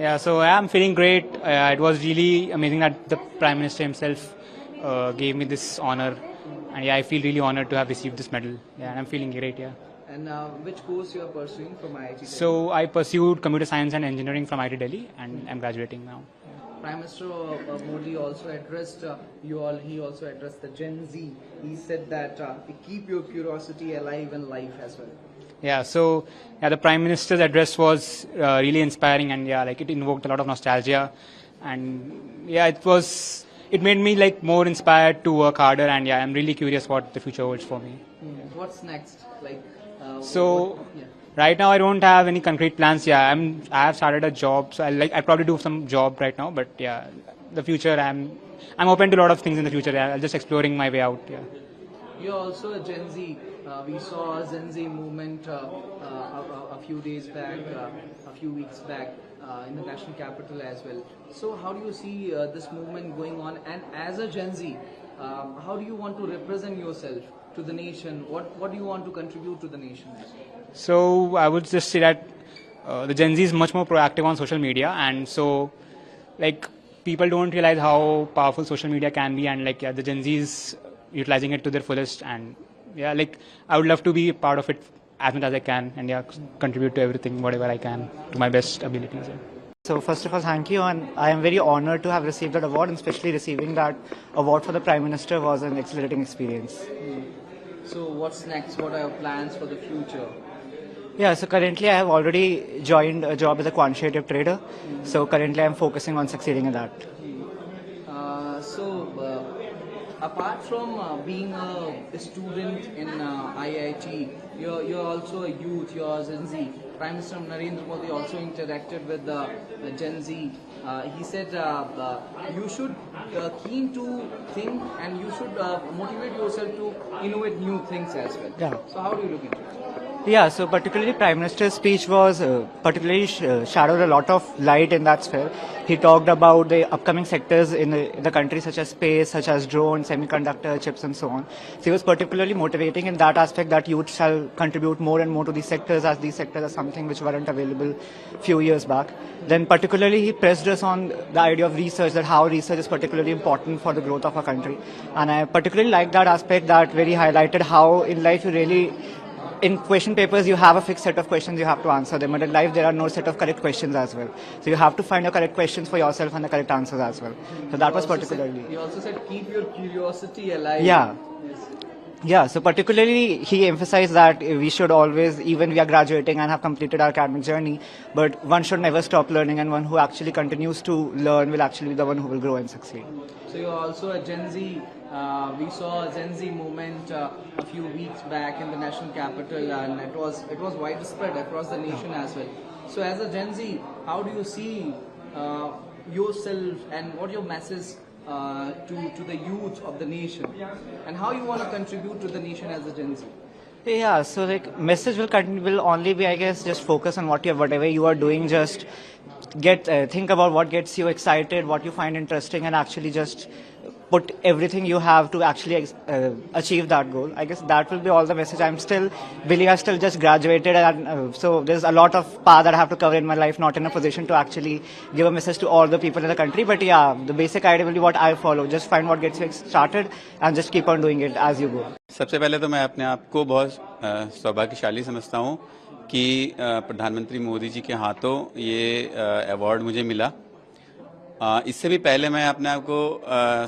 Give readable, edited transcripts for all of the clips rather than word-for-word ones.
Yeah, so I'm feeling great. It was really amazing that the Prime Minister himself gave me this honor, and yeah, I feel really honored to have received this medal. Yeah, and I'm feeling great. Yeah. And which course you are pursuing from IIT Delhi? So I pursued computer science and engineering from IIT Delhi, and I'm graduating now. Prime Minister Modi also addressed you all. He also addressed the Gen Z. He said that keep your curiosity alive in life as well. Yeah, so yeah, the Prime Minister's address was really inspiring, and yeah, like it invoked a lot of nostalgia, and yeah, it made me like more inspired to work harder, and yeah, I'm really curious what the future holds for me. What's next? Like, So right now I don't have any concrete plans. Yeah, I have started a job, so I probably do some job right now, but yeah, the future I'm open to a lot of things in the future. Yeah, I'm just exploring my way out. Yeah. You're also a Gen Z. We saw a Gen Z movement a few days back, a few weeks back in the national capital as well. So how do you see this movement going on? And as a Gen Z, how do you want to represent yourself to the nation? What do you want to contribute to the nation? So I would just say that the Gen Z is much more proactive on social media, and so like people don't realize how powerful social media can be, and like yeah, the Gen Z is utilizing it to their fullest, and yeah, like I would love to be a part of it as much as I can, and yeah, contribute to everything whatever I can to my best abilities. Yeah. So first of all, thank you, and I am very honored to have received that award, and especially receiving that award for the Prime Minister was an exhilarating experience. So what's next? What are your plans for the future? Yeah, so currently I have already joined a job as a quantitative trader. So currently I am focusing on succeeding in that. Apart from being a student in IIT, you're also a youth, you're a Gen Z. Prime Minister Narendra Modi also interacted with the Gen Z. He said you should keen to think and you should motivate yourself to innovate new things as well. Yeah. So how do you look into it? Yeah, so particularly Prime Minister's speech was particularly shadowed a lot of light in that sphere. He talked about the upcoming sectors in the country such as space, such as drones, semiconductor chips and so on. So he was particularly motivating in that aspect that youth shall contribute more and more to these sectors, as these sectors are something which weren't available few years back. Then particularly he pressed us on the idea of research, that how research is particularly important for the growth of our country. And I particularly like that aspect that where he highlighted how in life you really in question papers, you have a fixed set of questions, you have to answer them. But in life, there are no set of correct questions as well. So you have to find the correct questions for yourself and the correct answers as well. So that was particularly. He also said, keep your curiosity alive. Yeah. Yes. Yeah, so particularly he emphasized that we should always, even we are graduating and have completed our academic journey, but one should never stop learning, and one who actually continues to learn will actually be the one who will grow and succeed. So you're also a Gen Z. We saw a Gen Z movement a few weeks back in the national capital, and it was widespread across the nation as well. So as a Gen Z, how do you see yourself, and what your message to the youth of the nation, and how you want to contribute to the nation as a Gen Z? Yeah, so like message will only be, I guess, just focus on whatever you are doing. Just think about what gets you excited, what you find interesting, and actually just put everything you have to actually achieve that goal. I guess that will be all the message. I still just graduated, and so there's a lot of path that I have to cover in my life. Not in a position to actually give a message to all the people in the country, but yeah, the basic idea will be what I follow. Just find what gets you started, and just keep on doing it as you go. सबसे पहले तो मैं अपने आप को बहुत सौभाग्यशाली समझता हूँ कि प्रधानमंत्री मोदी जी के हाथों ये अवार्ड मुझे मिला। इससे भी पहले मैं अपने आप को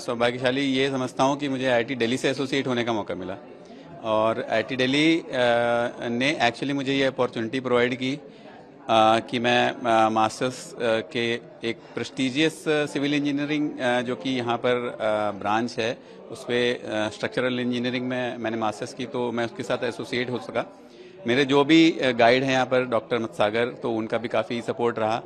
सौभाग्यशाली ये समझता हूँ कि मुझे आईआईटी दिल्ली से एसोसिएट होने का मौका मिला, और आईआईटी दिल्ली ने एक्चुअली मुझे ये अपॉर्चुनिटी प्रोवाइड की कि मैं मास्टर्स के एक प्रेस्टिजियस सिविल इंजीनियरिंग जो कि यहाँ पर ब्रांच है, उस पर स्ट्रक्चरल इंजीनियरिंग में मैंने मास्टर्स की, तो मैं उसके साथ एसोसिएट हो सका। मेरे जो भी गाइड हैं यहाँ पर डॉक्टर मतसागर, तो उनका भी काफ़ी सपोर्ट रहा।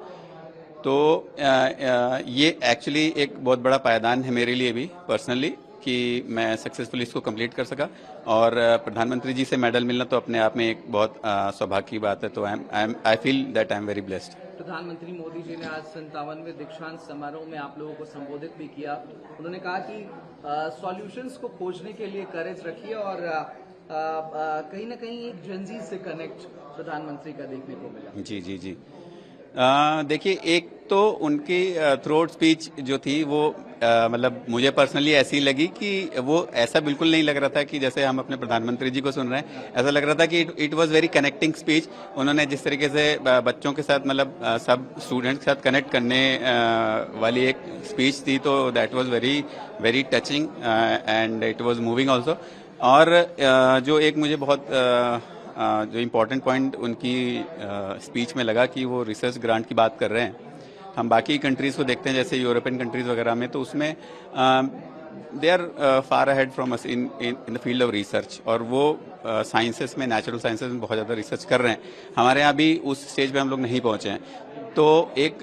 तो ये एक्चुअली एक बहुत बड़ा पायदान है मेरे लिए भी पर्सनली कि मैं सक्सेसफुली इसको कंप्लीट कर सका, और प्रधानमंत्री जी से मेडल मिलना तो अपने आप में एक बहुत सौभाग्य की बात है। तो I feel that I am very blessed. प्रधानमंत्री मोदी जी ने आज 57वें दीक्षांत समारोह में आप लोगों को संबोधित भी किया। उन्होंने कहा कि सॉल्यूशंस को खोजने के लिए करेज रखिए, और कहीं ना कहीं एक जेनजी से कनेक्ट प्रधानमंत्री का देखने को मिला। जी जी जी, देखिए, एक तो उनकी थ्रू आउट स्पीच जो थी वो मतलब मुझे पर्सनली ऐसी लगी कि वो ऐसा बिल्कुल नहीं लग रहा था कि जैसे हम अपने प्रधानमंत्री जी को सुन रहे हैं, ऐसा लग रहा था कि it was very connecting speech. उन्होंने जिस तरीके से बच्चों के साथ मतलब सब स्टूडेंट्स के साथ कनेक्ट करने वाली एक स्पीच थी, तो that was very very touching and it was moving also. और जो एक मुझे बहुत जो इम्पोर्टेंट पॉइंट उनकी स्पीच में लगा कि वो रिसर्च ग्रांट की बात कर रहे हैं। हम बाकी कंट्रीज को देखते हैं जैसे यूरोपियन कंट्रीज वगैरह में, तो उसमें they are far ahead from us in the field of research, और वो साइंसेस में, नेचुरल साइंसेस में बहुत ज़्यादा रिसर्च कर रहे हैं। हमारे यहाँ भी उस स्टेज पे हम लोग नहीं पहुंचे हैं। तो एक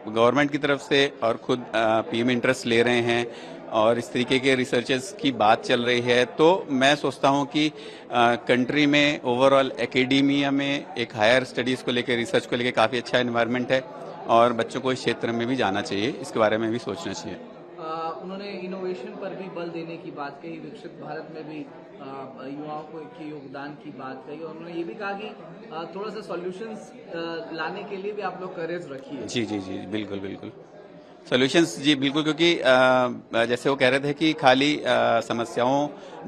गवर्नमेंट की तरफ से और खुद पीएम इंटरेस्ट ले रहे हैं और इस तरीके के रिसर्चेस की बात चल रही है, तो मैं सोचता हूं कि कंट्री में ओवरऑल एकेडेमिया में एक हायर स्टडीज़ को लेकर, रिसर्च को लेकर काफ़ी अच्छा एनवायरनमेंट है और बच्चों को इस क्षेत्र में भी जाना चाहिए, इसके बारे में भी सोचना चाहिए। उन्होंने इनोवेशन पर भी बल देने की बात कही, विकसित भारत में भी युवाओं को के योगदान की बात कही, और उन्होंने ये भी कहा कि थोड़ा सा सॉल्यूशंस लाने के लिए भी आप लोग करेज रखिए। जी जी जी, बिल्कुल बिल्कुल सॉल्यूशंस, जी बिल्कुल, क्योंकि जैसे वो कह रहे थे कि खाली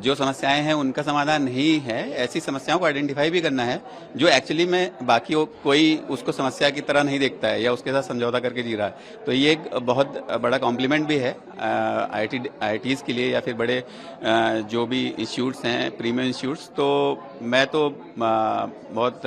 जो समस्याएं हैं उनका समाधान नहीं है, ऐसी समस्याओं को आइडेंटिफाई भी करना है जो एक्चुअली में बाकी कोई उसको समस्या की तरह नहीं देखता है या उसके साथ समझौता करके जी रहा है। तो ये एक बहुत बड़ा कॉम्प्लीमेंट भी है आईआईटीज के लिए या फिर बड़े जो भी इंस्टीट्यूट्स हैं, प्रीमियम इंस्टीट्यूट्स। तो मैं तो बहुत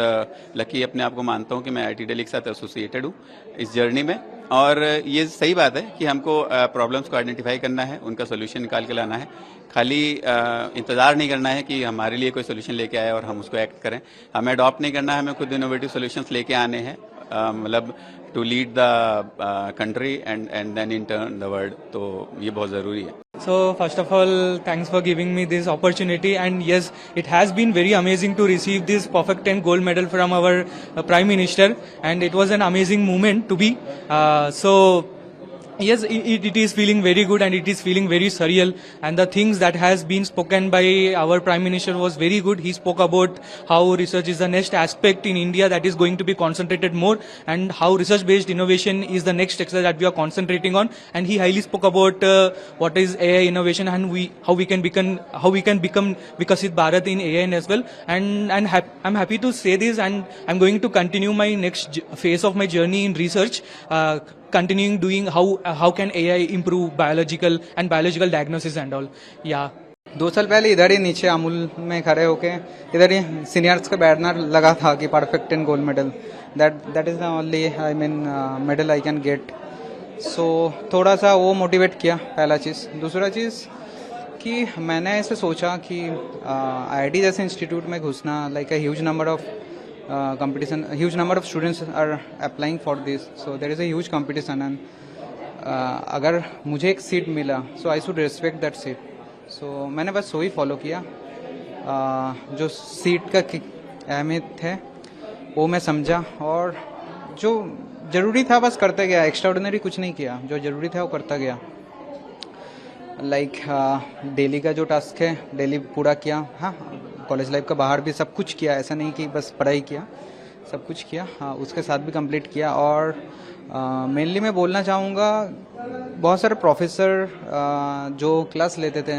लकी अपने आप को मानता हूँ कि मैं आईआईटी दिल्ली के साथ एसोसिएटेड हूँ इस जर्नी में। और ये सही बात है कि हमको प्रॉब्लम्स को आइडेंटिफाई करना है, उनका सोल्यूशन निकाल के लाना है। खाली इंतजार नहीं करना है कि हमारे लिए कोई सोल्यूशन लेके आए और हम उसको एक्ट करें। हमें अडॉप्ट नहीं करना है, हमें खुद इनोवेटिव सोल्यूशंस लेके आने हैं, मतलब to lead the country and then in turn the world. तो ये बहुत ज़रूरी है। So first of all, thanks for giving me this opportunity, and yes, it has been very amazing to receive this perfect 10 gold medal from our Prime Minister, and it was an amazing moment to be. So yes, it is feeling very good and it is feeling very surreal, and the things that has been spoken by our Prime Minister was very good. He spoke about how research is the next aspect in India that is going to be concentrated more, and how research based innovation is the next sector that we are concentrating on. And he highly spoke about what is AI innovation and how we can become Vikasit Bharat in AI as well. And I'm happy to say this, and I'm going to continue my next phase of my journey in research, continuing doing how can AI improve biological diagnosis and all. Yeah. 2 साल पहले इधर ही नीचे अमूल में खड़े होके इधर ही seniors का banner लगा था कि perfect 10 gold medal, that is the only medal I can get. So थोड़ा सा वो मोटिवेट किया, पहला चीज़। दूसरा चीज़ कि मैंने ऐसे सोचा कि आईआईटी जैसे इंस्टीट्यूट में घुसना, like a huge number of competition, a huge number of students are applying for this, so there is a huge competition, and अगर मुझे एक सीट मिला, so I should respect that seat. So मैंने बस वही follow किया, जो seat का अहमियत है वो मैं समझा, और जो ज़रूरी था बस करते गया, एक्स्ट्रा ऑर्डिनरी कुछ नहीं किया, जो ज़रूरी था वो करता गया। लाइक डेली का जो टास्क है डेली पूरा किया। हाँ, कॉलेज लाइफ का बाहर भी सब कुछ किया, ऐसा नहीं कि बस पढ़ाई किया, सब कुछ किया। हाँ, उसके साथ भी कंप्लीट किया। और मेनली मैं बोलना चाहूँगा, बहुत सारे प्रोफेसर जो क्लास लेते थे,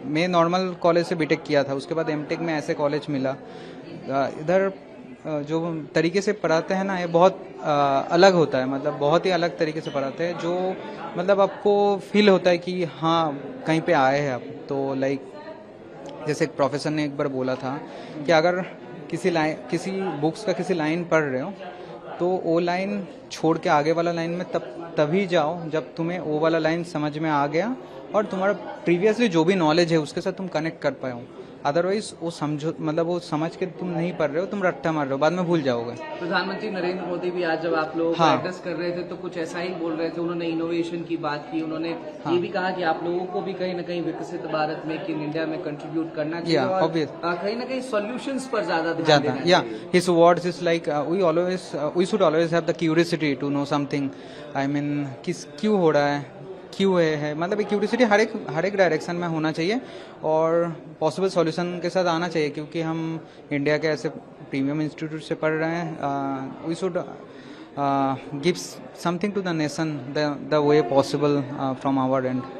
मैं नॉर्मल कॉलेज से बीटेक किया था, उसके बाद एमटेक में ऐसे कॉलेज मिला, इधर जो तरीके से पढ़ाते हैं ना, ये बहुत अलग होता है, मतलब बहुत ही अलग तरीके से पढ़ाते हैं, जो मतलब आपको फील होता है कि हाँ कहीं पे आए हैं आप। तो लाइक जैसे एक प्रोफेसर ने एक बार बोला था कि अगर किसी बुक्स का किसी लाइन पढ़ रहे हो तो वो लाइन छोड़ के आगे वाला लाइन में तभी जाओ जब तुम्हें वो वाला लाइन समझ में आ गया और तुम्हारा प्रीवियसली जो भी नॉलेज है उसके साथ तुम कनेक्ट कर पाए हो। अदरवाइज वो समझो, मतलब वो समझ के तुम नहीं पढ़ रहे हो, तुम रट्टा मार रहे हो, बाद में भूल जाओगे। प्रधानमंत्री नरेंद्र मोदी भी आज जब आप लोगों को एड्रेस कर रहे थे तो कुछ ऐसा ही बोल रहे थे। उन्होंने इनोवेशन की बात की, उन्होंने ये भी कहा कि आप लोगों को भी कहीं ना कहीं विकसित भारत मेक इन इंडिया में कंट्रीब्यूट करना चाहिए, और कहीं ना कहीं सॉल्यूशंस पर ज्यादा ध्यान देना चाहिए। His words is like we should always have the curiosity to know something. I mean किस क्यों हो रहा है, क्यों है, मतलब एक क्यूरियोसिटी हर एक डायरेक्शन में होना चाहिए और पॉसिबल सॉल्यूशन के साथ आना चाहिए। क्योंकि हम इंडिया के ऐसे प्रीमियम इंस्टीट्यूट से पढ़ रहे हैं, we should gives something to the nation the way possible from our end.